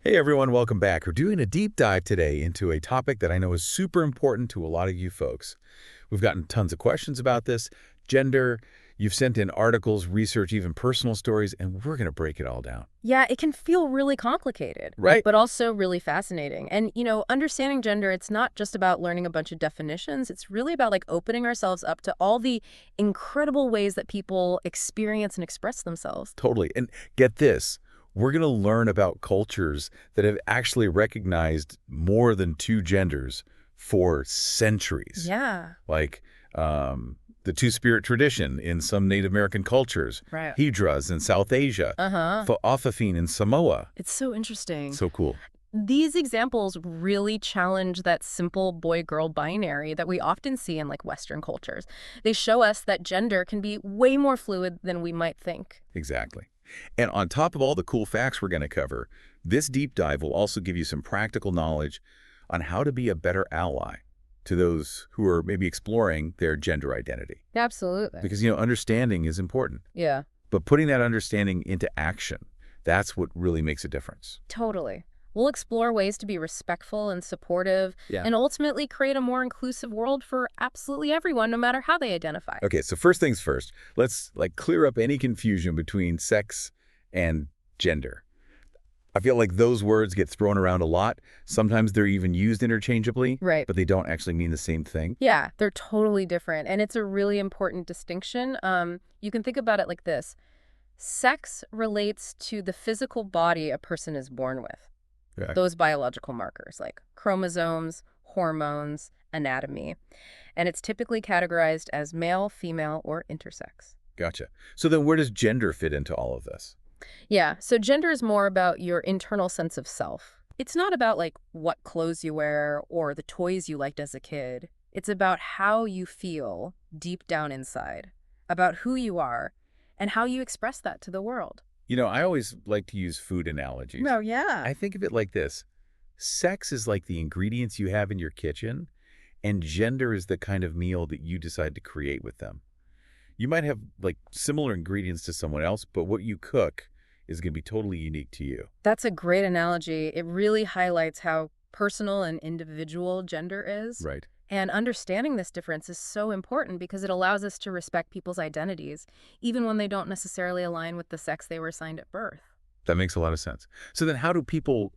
Hey everyone, welcome back. We're doing a deep dive today into a topic that I know is super important to a lot of you folks. We've gotten tons of questions about this, gender. You've sent in articles, research, even personal stories, and we're going to break it all down. Yeah, it can feel really complicated, Right? but also really fascinating. And, understanding gender, it's not just about learning a bunch of definitions. It's really about opening ourselves up to all the incredible ways that people experience and express themselves. Totally. And get this, we're going to learn about cultures that have actually recognized more than two genders for centuries. Yeah, Like the two-spirit tradition in some Native American cultures, right. hydras in South Asia, Uh-huh. fa'afafine in Samoa. It's so interesting. So cool. These examples really challenge that simple boy-girl binary that we often see in Western cultures. They show us that gender can be way more fluid than we might think. Exactly. And on top of all the cool facts we're going to cover, this deep dive will also give you some practical knowledge on how to be a better ally to those who are maybe exploring their gender identity. Absolutely. Because, understanding is important, Yeah, but putting that understanding into action, that's what really makes a difference. totally. We'll explore ways to be respectful and supportive Yeah. and ultimately create a more inclusive world for absolutely everyone, no matter how they identify. Okay, so first things first, let's clear up any confusion between sex and gender. I feel like those words get thrown around a lot. Sometimes they're even used interchangeably, Right. but they don't actually mean the same thing. Yeah, they're totally different. And it's a really important distinction. You can think about it like this. Sex relates to the physical body a person is born with. Yeah. Those biological markers like chromosomes, hormones, anatomy. And it's typically categorized as male, female, or intersex. Gotcha. So then where does gender fit into all of this? Yeah, so gender is more about your internal sense of self. It's not about what clothes you wear or the toys you liked as a kid. It's about how you feel deep down inside, about who you are, and how you express that to the world. I always like to use food analogies. Oh, yeah. I think of it like this. Sex is like the ingredients you have in your kitchen, and gender is the kind of meal that you decide to create with them. You might have similar ingredients to someone else, but what you cook is going to be totally unique to you. That's a great analogy. It really highlights how personal and individual gender is. Right. And understanding this difference is so important because it allows us to respect people's identities, even when they don't necessarily align with the sex they were assigned at birth. That makes a lot of sense. So then how do people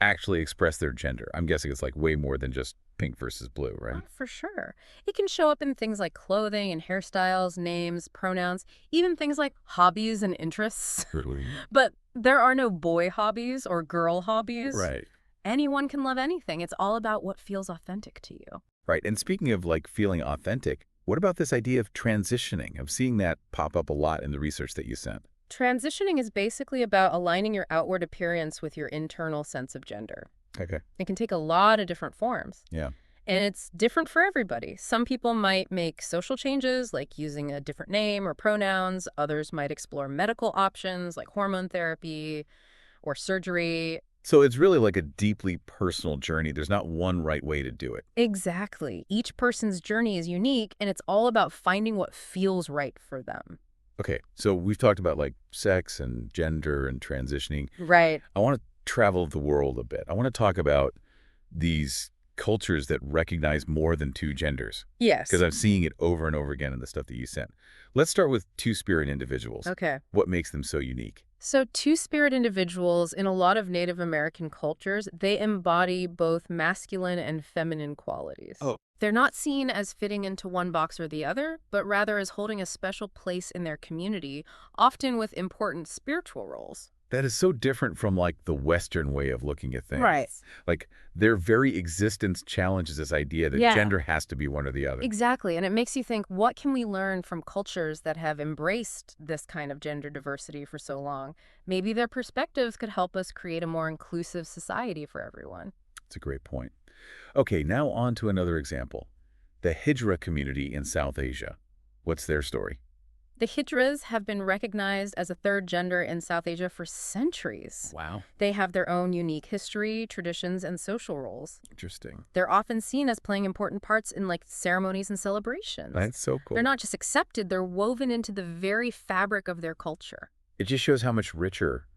actually express their gender? I'm guessing it's way more than just pink versus blue, right? Oh, for sure. It can show up in things like clothing and hairstyles, names, pronouns, even things like hobbies and interests. Really? But there are no boy hobbies or girl hobbies. Right. Anyone can love anything. It's all about what feels authentic to you. Right. And speaking of feeling authentic, what about this idea of transitioning? I'm seeing that pop up a lot in the research that you sent. Transitioning is basically about aligning your outward appearance with your internal sense of gender. Okay. It can take a lot of different forms. Yeah. And it's different for everybody. Some people might make social changes, like using a different name or pronouns. Others might explore medical options, like hormone therapy or surgery. So it's really a deeply personal journey. There's not one right way to do it. Exactly. Each person's journey is unique, and it's all about finding what feels right for them. Okay. So we've talked about sex and gender and transitioning. Right. I want to travel the world a bit. I want to talk about these cultures that recognize more than two genders, Yes. because I'm seeing it over and over again in the stuff that you sent. Let's start with two-spirit individuals. Okay. What makes them so unique? So two-spirit individuals in a lot of Native American cultures, they embody both masculine and feminine qualities. Oh. They're not seen as fitting into one box or the other, but rather as holding a special place in their community, often with important spiritual roles. That is so different from the Western way of looking at things. Right. Their very existence challenges this idea that Yeah. gender has to be one or the other. Exactly. And it makes you think, what can we learn from cultures that have embraced this kind of gender diversity for so long? Maybe their perspectives could help us create a more inclusive society for everyone. It's a great point. Okay, now on to another example. The Hijra community in South Asia. What's their story? The hijras have been recognized as a third gender in South Asia for centuries. Wow. They have their own unique history, traditions, and social roles. Interesting. They're often seen as playing important parts in ceremonies and celebrations. That's so cool. They're not just accepted, they're woven into the very fabric of their culture. It just shows how much richer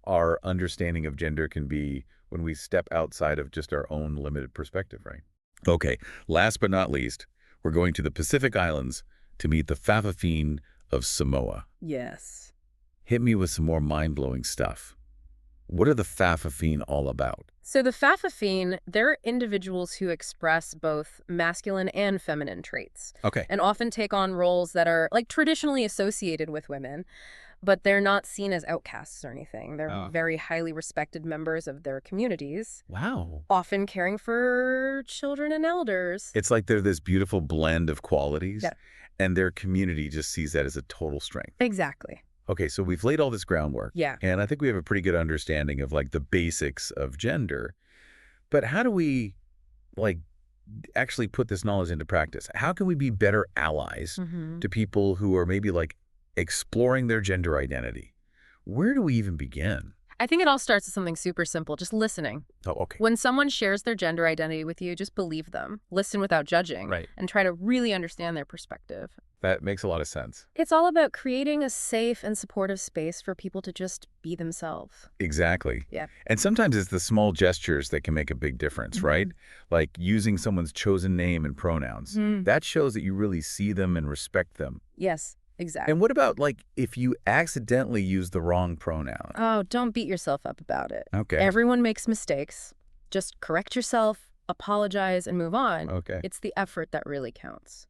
our understanding of gender can be when we step outside of just our own limited perspective, right? Okay, last but not least, we're going to the Pacific Islands to meet the Fa'afafine of Samoa. Yes. Hit me with some more mind-blowing stuff. What are the Fa'afafine all about? So the Fa'afafine, they're individuals who express both masculine and feminine traits Okay. and often take on roles that are like traditionally associated with women, but they're not seen as outcasts or anything. They're Oh. very highly respected members of their communities, Wow. often caring for children and elders. It's like they're this beautiful blend of qualities, Yeah, and their community just sees that as a total strength. exactly. Okay, so we've laid all this groundwork, Yeah. and I think we have a pretty good understanding of like the basics of gender. But how do we like actually put this knowledge into practice? How can we be better allies hmm to people who are maybe like exploring their gender identity? Where do we even begin? I think it all starts with something super simple, just listening. Oh, okay. When someone shares their gender identity with you, just believe them, listen without judging, Right. and try to really understand their perspective. That makes a lot of sense. It's all about creating a safe and supportive space for people to just be themselves. Exactly. Yeah. And sometimes it's the small gestures that can make a big difference, right? Like using someone's chosen name and pronouns. Mm. That shows that you really see them and respect them. Yes, exactly. And what about like if you accidentally use the wrong pronoun? Oh, don't beat yourself up about it. Okay. Everyone makes mistakes. Just correct yourself, apologize, and move on. Okay. It's the effort that really counts.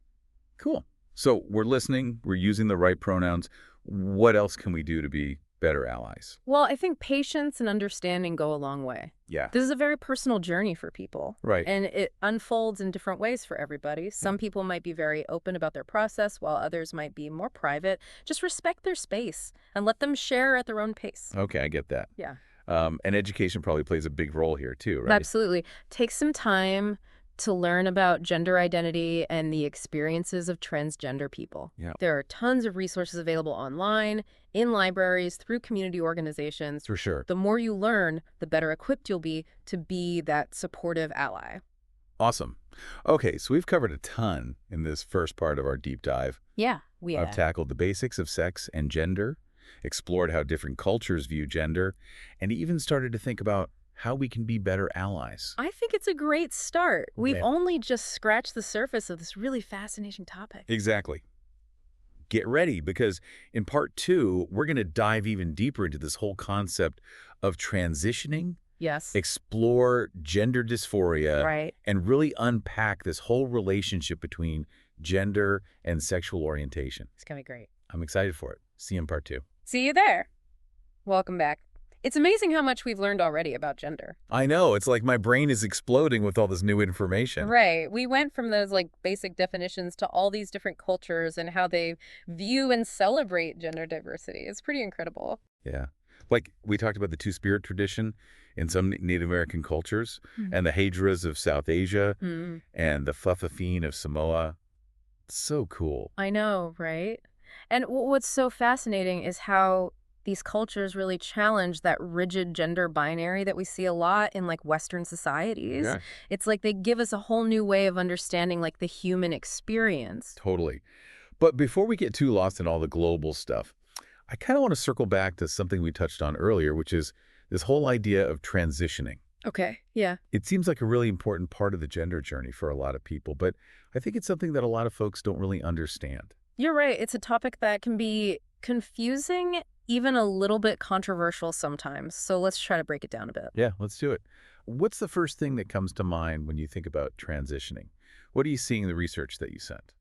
Cool. So we're listening, we're using the right pronouns. What else can we do to be better allies? Well, I think patience and understanding go a long way. Yeah. This is a very personal journey for people. Right. And it unfolds in different ways for everybody. Some people might be very open about their process, while others might be more private. Just respect their space and let them share at their own pace. Okay, I get that. Yeah. And education probably plays a big role here too, right? Absolutely. Take some time to learn about gender identity and the experiences of transgender people. Yeah. There are tons of resources available online, in libraries, through community organizations. For sure. The more you learn, the better equipped you'll be to be that supportive ally. Awesome. Okay, so we've covered a ton in this first part of our deep dive. Yeah, we I've tackled the basics of sex and gender, explored how different cultures view gender, and even started to think about how we can be better allies. I think it's a great start. We've Yeah. only just scratched the surface of this really fascinating topic. Exactly. Get ready, because in part 2, we're going to dive even deeper into this whole concept of transitioning, Yes. explore gender dysphoria, Right. and really unpack this whole relationship between gender and sexual orientation. It's going to be great. I'm excited for it. See you in part 2. See you there. Welcome back. It's amazing how much we've learned already about gender. I know. It's like my brain is exploding with all this new information. Right. We went from those like basic definitions to all these different cultures and how they view and celebrate gender diversity. It's pretty incredible. Yeah. Like we talked about the Two-Spirit tradition in some Native American cultures, and the Hadras of South Asia, Mm. and the Fa'afafine of Samoa. So cool. I know, right? And what's so fascinating is how these cultures really challenge that rigid gender binary that we see a lot in like Western societies. Yeah. It's like they give us a whole new way of understanding like the human experience. Totally. But before we get too lost in all the global stuff, I kind of want to circle back to something we touched on earlier, which is this whole idea of transitioning. Okay. Yeah. It seems like a really important part of the gender journey for a lot of people, but I think it's something that a lot of folks don't really understand. You're right. It's a topic that can be confusing, even a little bit controversial sometimes. So let's try to break it down a bit. Yeah, let's do it. What's the first thing that comes to mind when you think about transitioning? What are you seeing in the research that you sent?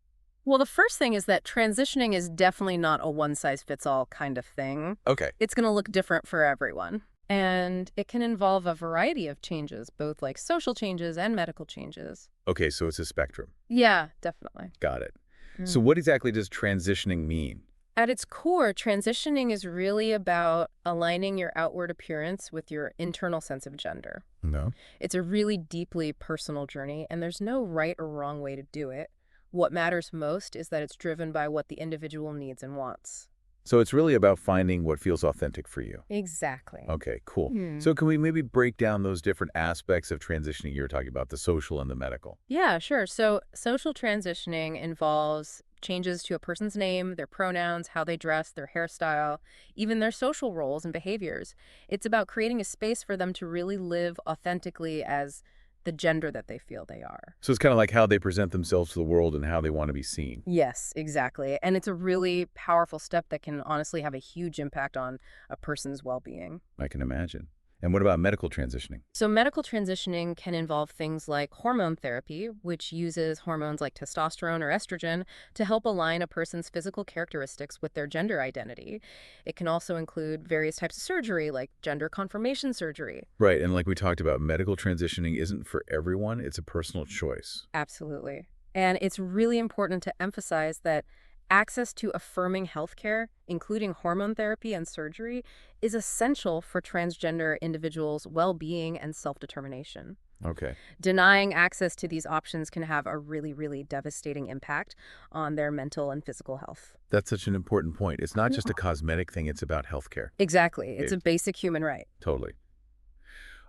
Well, the first thing is that transitioning is definitely not a one-size-fits-all kind of thing. Okay. It's going to look different for everyone. And it can involve a variety of changes, both like social changes and medical changes. Okay, so it's a spectrum. Yeah, definitely. Got it. Mm. So what exactly does transitioning mean? At its core, transitioning is really about aligning your outward appearance with your internal sense of gender. No. It's a really deeply personal journey, and there's no right or wrong way to do it. What matters most is that it's driven by what the individual needs and wants. So it's really about finding what feels authentic for you. Exactly. Okay, cool. Hmm. So can we maybe break down those different aspects of transitioning you're talking about, the social and the medical? Yeah, sure. So social transitioning involves Changes to a person's name, their pronouns, how they dress, their hairstyle, even their social roles and behaviors. It's about creating a space for them to really live authentically as the gender that they feel they are. So it's kind of like how they present themselves to the world and how they want to be seen. Yes, exactly. And it's a really powerful step that can honestly have a huge impact on a person's well-being. I can imagine. And what about medical transitioning? So medical transitioning can involve things like hormone therapy, which uses hormones like testosterone or estrogen to help align a person's physical characteristics with their gender identity. It can also include various types of surgery, like gender confirmation surgery. Right, and like we talked about, medical transitioning isn't for everyone. It's a personal choice. Absolutely. And it's really important to emphasize that access to affirming healthcare, including hormone therapy and surgery, is essential for transgender individuals' well-being and self-determination. Okay. Denying access to these options can have a really, really devastating impact on their mental and physical health. That's such an important point. It's not just a cosmetic thing. It's about healthcare. Exactly. It's It, a basic human right. totally.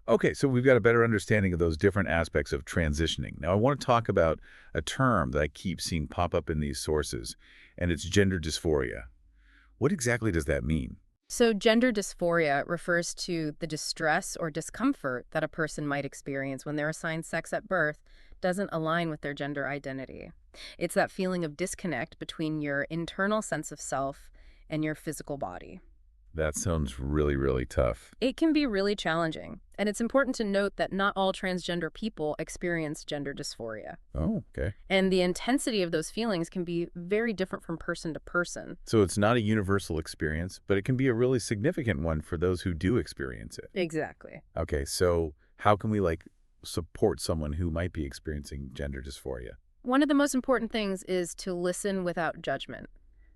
Okay, so we've got a better understanding of those different aspects of transitioning. Now, I want to talk about a term that I keep seeing pop up in these sources, and it's gender dysphoria. What exactly does that mean? So, gender dysphoria refers to the distress or discomfort that a person might experience when their assigned sex at birth doesn't align with their gender identity. It's that feeling of disconnect between your internal sense of self and your physical body. That sounds really, really tough. It can be really challenging, and it's important to note that not all transgender people experience gender dysphoria. Oh, okay. And the intensity of those feelings can be very different from person to person. So it's not a universal experience, but it can be a really significant one for those who do experience it. Exactly. Okay, so how can we, like, support someone who might be experiencing gender dysphoria? One of the most important things is to listen without judgment.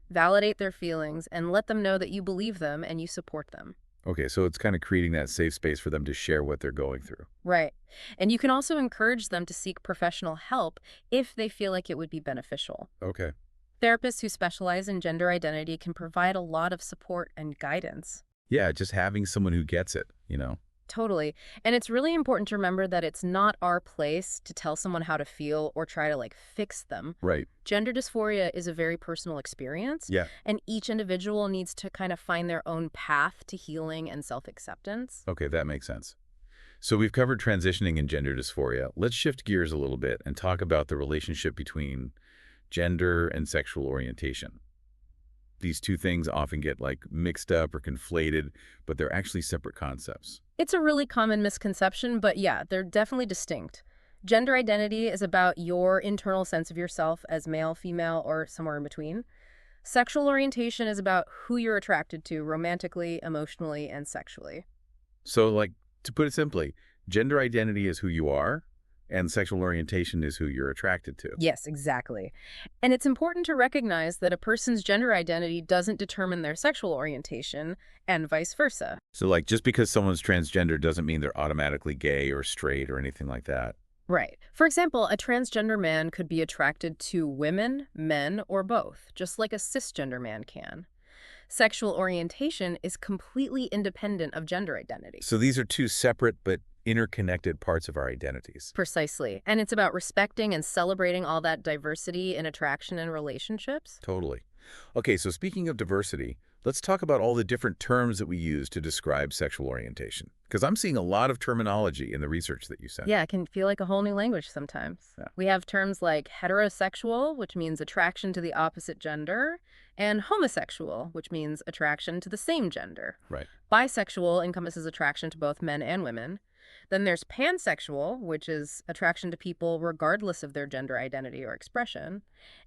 Validate their feelings and let them know that you believe them and you support them. Okay, so it's kind of creating that safe space for them to share what they're going through. Right. And you can also encourage them to seek professional help if they feel like it would be beneficial. Okay. Therapists who specialize in gender identity can provide a lot of support and guidance. Yeah, just having someone who gets it. Totally. And it's really important to remember that it's not our place to tell someone how to feel or try to fix them. Right. Gender dysphoria is a very personal experience, Yeah. and each individual needs to kind of find their own path to healing and self-acceptance. Okay, that makes sense. So we've covered transitioning and gender dysphoria. Let's shift gears a little bit and talk about the relationship between gender and sexual orientation. These two things often get mixed up or conflated, but they're actually separate concepts. It's a really common misconception, but yeah, they're definitely distinct. Gender identity is about your internal sense of yourself as male, female, or somewhere in between. Sexual orientation is about who you're attracted to romantically, emotionally, and sexually. So, to put it simply, gender identity is who you are, and sexual orientation is who you're attracted to. Yes, exactly. And it's important to recognize that a person's gender identity doesn't determine their sexual orientation, and vice versa. So, just because someone's transgender doesn't mean they're automatically gay or straight or anything like that. Right. For example, a transgender man could be attracted to women, men, or both, just like a cisgender man can. Sexual orientation is completely independent of gender identity. So these are two separate but interconnected parts of our identities. Precisely. And it's about respecting and celebrating all that diversity in attraction and relationships. Totally. Okay, so speaking of diversity, let's talk about all the different terms that we use to describe sexual orientation. Because I'm seeing a lot of terminology in the research that you sent. Yeah, it can feel like a whole new language sometimes. Yeah. We have terms like heterosexual, which means attraction to the opposite gender, and homosexual, which means attraction to the same gender. Right. Bisexual encompasses attraction to both men and women. Then there's pansexual, which is attraction to people regardless of their gender identity or expression.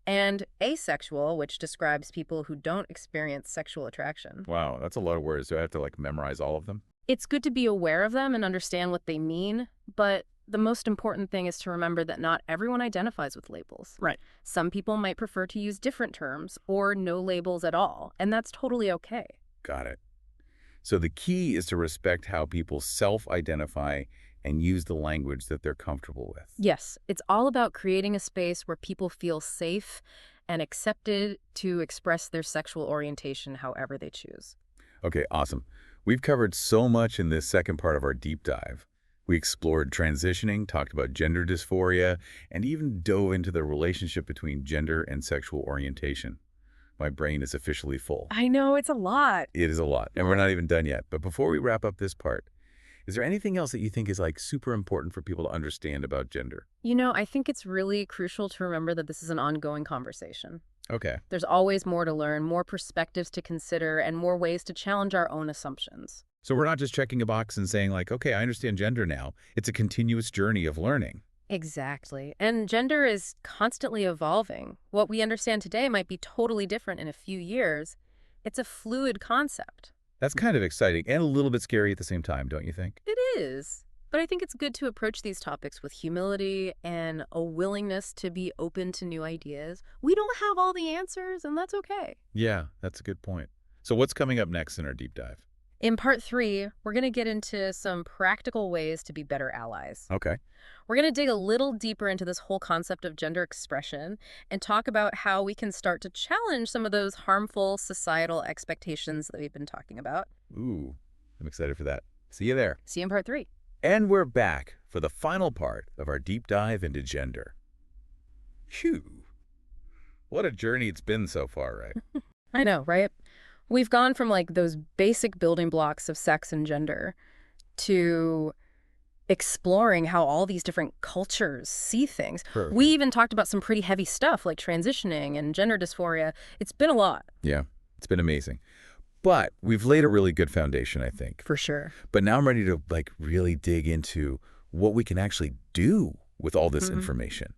And asexual, which describes people who don't experience sexual attraction. Wow, that's a lot of words. Do I have to memorize all of them? It's good to be aware of them and understand what they mean, but the most important thing is to remember that not everyone identifies with labels. Right. Some people might prefer to use different terms or no labels at all, and that's totally okay. Got it. So the key is to respect how people self-identify and use the language that they're comfortable with. Yes, it's all about creating a space where people feel safe and accepted to express their sexual orientation however they choose. Okay, awesome. We've covered so much in this second part of our deep dive. We explored transitioning, talked about gender dysphoria, and even dove into the relationship between gender and sexual orientation. My brain is officially full. I know, it's a lot. It is a lot, and we're not even done yet. But before we wrap up this part, is there anything else that you think is like super important for people to understand about gender? I think it's really crucial to remember that this is an ongoing conversation. Okay. There's always more to learn, more perspectives to consider, and more ways to challenge our own assumptions. So we're not just checking a box and saying like, okay, I understand gender now. It's a continuous journey of learning. Exactly. And gender is constantly evolving. What we understand today might be totally different in a few years. It's a fluid concept. That's kind of exciting and a little bit scary at the same time, don't you think? It is. But I think it's good to approach these topics with humility and a willingness to be open to new ideas. We don't have all the answers, and that's okay. Yeah, that's a good point. So what's coming up next in our deep dive? In part 3, we're going to get into some practical ways to be better allies. Okay. We're going to dig a little deeper into this whole concept of gender expression and talk about how we can start to challenge some of those harmful societal expectations that we've been talking about. Ooh, I'm excited for that. See you there. See you in part 3. And we're back for the final part of our deep dive into gender. Phew. What a journey it's been so far, right? I know, right? We've gone from like those basic building blocks of sex and gender to exploring how all these different cultures see things. Perfect. We even talked about some pretty heavy stuff like transitioning and gender dysphoria. It's been a lot. Yeah, it's been amazing. But we've laid a really good foundation, I think. For sure. But now I'm ready to like really dig into what we can actually do with all this information.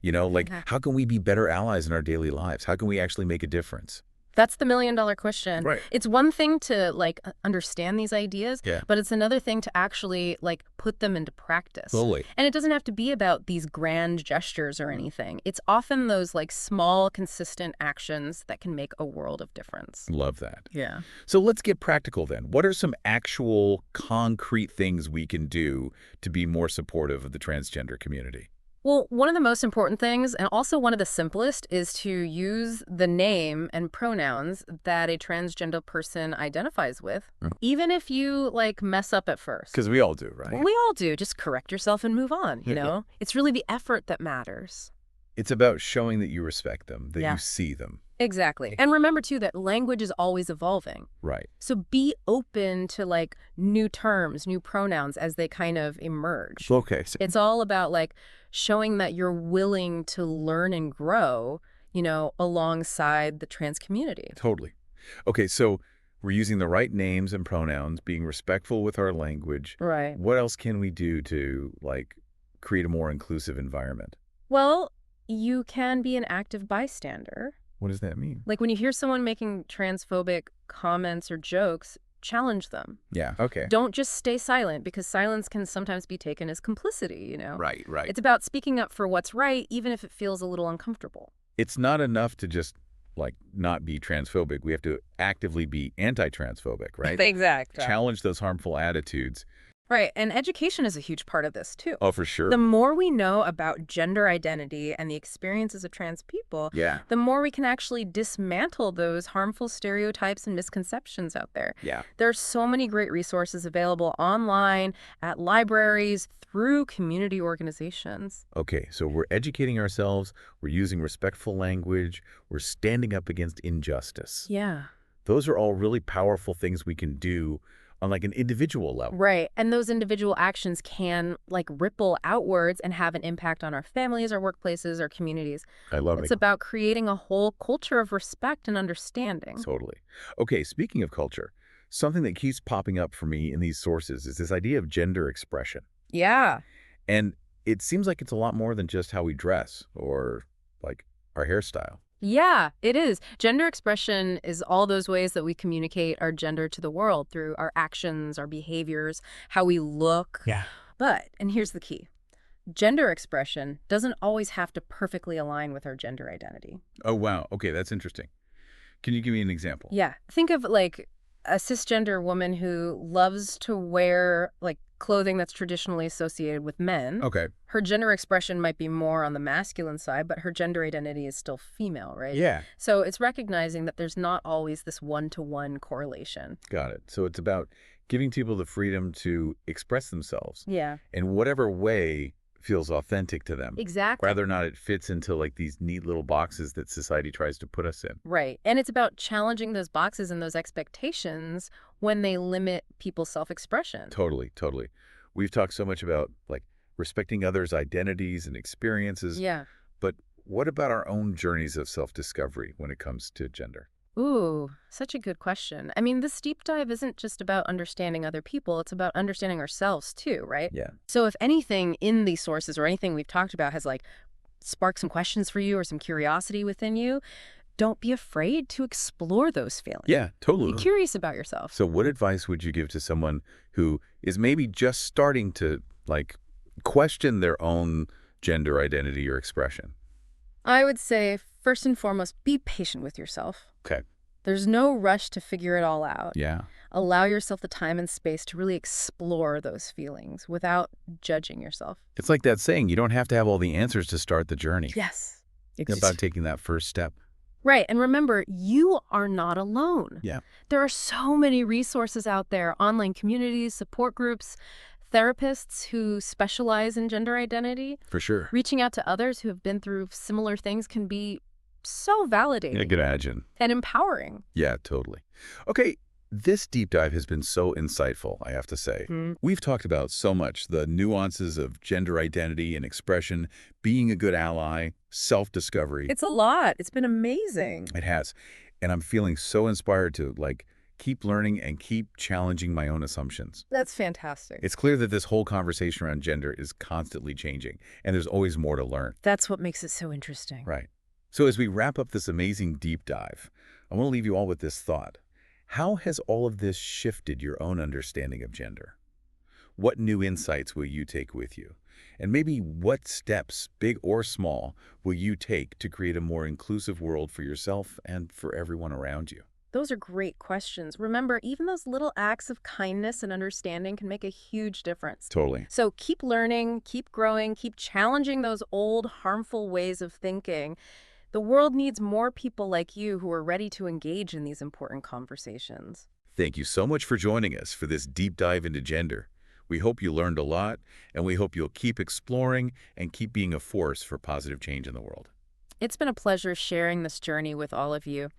Like how can we be better allies in our daily lives? How can we actually make a difference? That's the million-dollar question. Right. It's one thing to like understand these ideas, Yeah. but it's another thing to actually like put them into practice. Totally. And it doesn't have to be about these grand gestures or anything. It's often those like small, consistent actions that can make a world of difference. Love that. Yeah. So let's get practical then. What are some actual concrete things we can do to be more supportive of the transgender community? Well, one of the most important things, and also one of the simplest, is to use the name and pronouns that a transgender person identifies with, even if you, like, mess up at first. Because we all do, right? We all do. Just correct yourself and move on, you know? It's really the effort that matters. It's about showing that you respect them, that Yeah. you see them. Exactly. And remember, too, that language is always evolving. Right. So be open to, like, new terms, new pronouns as they kind of emerge. Okay. It's all about, like, showing that you're willing to learn and grow, alongside the trans community. Totally. Okay, so we're using the right names and pronouns, being respectful with our language. Right. What else can we do to, like, create a more inclusive environment? Well, you can be an active bystander. What does that mean? Like when you hear someone making transphobic comments or jokes, challenge them. Yeah, okay. Don't just stay silent, because silence can sometimes be taken as complicity, Right. It's about speaking up for what's right, even if it feels a little uncomfortable. It's not enough to just, like, not be transphobic. We have to actively be anti-transphobic, right? Exactly. Challenge those harmful attitudes. Right, and education is a huge part of this, too. Oh, for sure. The more we know about gender identity and the experiences of trans people, Yeah. the more we can actually dismantle those harmful stereotypes and misconceptions out there. Yeah. There are so many great resources available online, at libraries, through community organizations. Okay, so we're educating ourselves, we're using respectful language, we're standing up against injustice. Yeah. Those are all really powerful things we can do on, like, an individual level. Right. And those individual actions can, like, ripple outwards and have an impact on our families, our workplaces, our communities. I love It's it. about creating a whole culture of respect and understanding. Totally. Okay, speaking of culture, something that keeps popping up for me in these sources is this idea of gender expression. Yeah. And it seems like it's a lot more than just how we dress or, like, our hairstyle. Yeah, it is. Gender expression is all those ways that we communicate our gender to the world through our actions, our behaviors, how we look. Yeah. But, and here's the key, gender expression doesn't always have to perfectly align with our gender identity. Oh, wow. Okay, that's interesting. Can you give me an example? Yeah. Think of like a cisgender woman who loves to wear like clothing that's traditionally associated with men. Okay. Her gender expression might be more on the masculine side, but her gender identity is still female, right? Yeah. So it's recognizing that there's not always this one-to-one correlation. Got it. So it's about Giving people the freedom to express themselves Yeah. in whatever way feels authentic to them, Exactly. whether or not it fits into like these neat little boxes that society tries to put us in. Right. And it's about challenging those boxes and those expectations when they limit people's self-expression. Totally, totally. We've talked so much about like respecting others' identities and experiences, Yeah. but what about our own journeys of self-discovery when it comes to gender? Ooh, such a good question. I mean, this deep dive isn't just about understanding other people, it's about understanding ourselves too, right? Yeah. So if anything in these sources or anything we've talked about has like sparked some questions for you or some curiosity within you, don't be afraid to explore those feelings. Yeah, Be totally. curious about yourself. So what advice would you give to someone who is maybe just starting to like question their own gender identity or expression? I would say, first and foremost, be patient with yourself. Okay. There's no rush to figure it all out. Yeah. Allow yourself the time and space to really explore those feelings without judging yourself. It's like that saying, you don't have to have all the answers to start the journey. Yes. It's about taking that first step. Right. And remember, you are not alone. Yeah. There are so many resources out there, online communities, support groups, therapists who specialize in gender identity. For sure. Reaching out to others who have been through similar things can be so Yeah, I validating can imagine. and empowering. Yeah, totally. Okay, this deep dive has been so insightful, I have to say. We've talked about so much, the nuances of gender identity and expression, being a good ally, self-discovery. It's a lot. It's been amazing. It has. And I'm feeling so inspired to, like, keep learning and keep challenging my own assumptions. That's fantastic. It's clear that this whole conversation around gender is constantly changing, and there's always more to learn. That's what makes it so interesting. Right. So as we wrap up this amazing deep dive, I want to leave you all with this thought. How has all of this shifted your own understanding of gender? What new insights will you take with you? And maybe what steps, big or small, will you take to create a more inclusive world for yourself and for everyone around you? Those are great questions. Remember, even those little acts of kindness and understanding can make a huge difference. Totally. So keep learning, keep growing, keep challenging those old, harmful ways of thinking. The world needs more people like you who are ready to engage in these important conversations. Thank you so much for joining us for this deep dive into gender. We hope you learned a lot, and we hope you'll keep exploring and keep being a force for positive change in the world. It's been a pleasure sharing this journey with all of you.